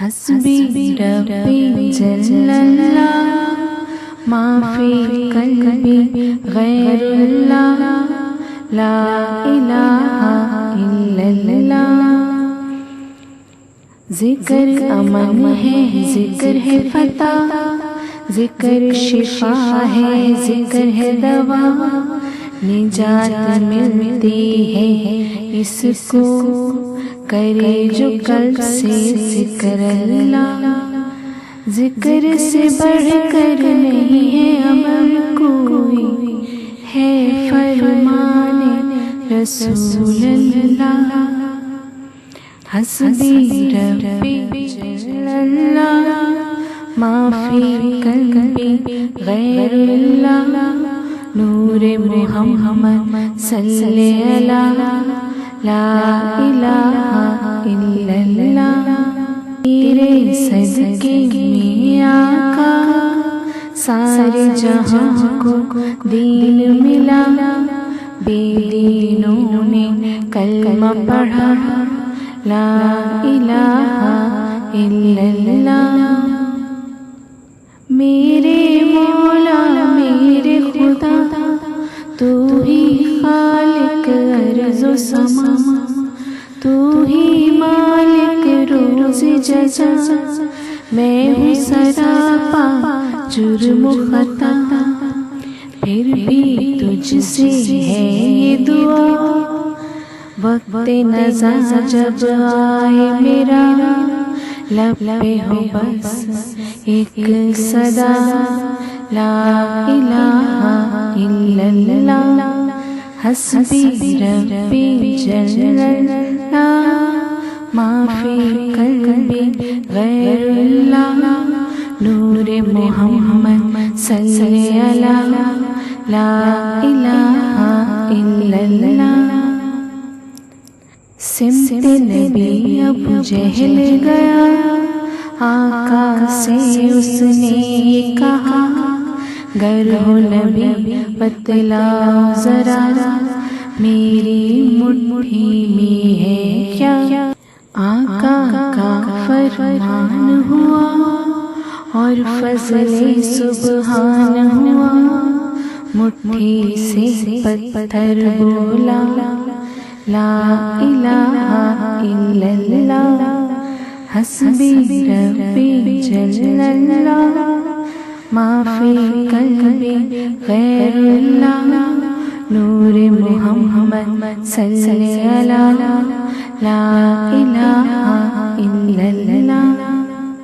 حسبی ربی جل اللہ ما فی قلبی غیر اللہ لا الہ الا اللہ۔ ذکر امن ہے، ذکر ہے فتح، ذکر شفا ہے، ذکر ہے دوا، نجات ملتی ہے اس کو کرے جو کل سے ذکر اللہ۔ ذکر سے بڑھ کر نہیں ہے عمل کوئی، ہے فرمان رسول اللہ۔ حسبی ربی جل اللہ ما فی قلبی غیر اللہ، نور محمد صلی اللہ لا الہ الا اللہ۔ تیرے صدقے میں آقا سارے جہاں کو دین ملا، بے دینوں نے کلمہ پڑھا لا الہ الا اللہ۔ میرے مولا میرے خدا تو ہی خالق ارض و سما، تو ہی مالک روز جزا، میں ہوں سراپا جرم و خطا، پھر بھی تجھ سے ہے یہ دعا، وقت نزا جب آئے میرا، لب پہ ہو بس ایک صدا لا الہ الا اللہ۔ حسبی ربی جل اللہ ما فی قلبی غیر اللہ، نور محمد صلی اللہ لا الہ الا اللہ۔ سمت نبی ابو جہل گیا، آقا سے اس نے یہ کہا، گر ہو نبی بتلاؤ ذرا، میری مٹھی میں ہے کیا؟ آقا کا فرمان ہوا اور فضل سبحان ہوا، مٹھی سے پتھر بولا لا الہ الا اللہ۔ حسبی ربی جل اللہ ما فی قلبی غیر اللہ، نور محمد صلی اللہ لا الہ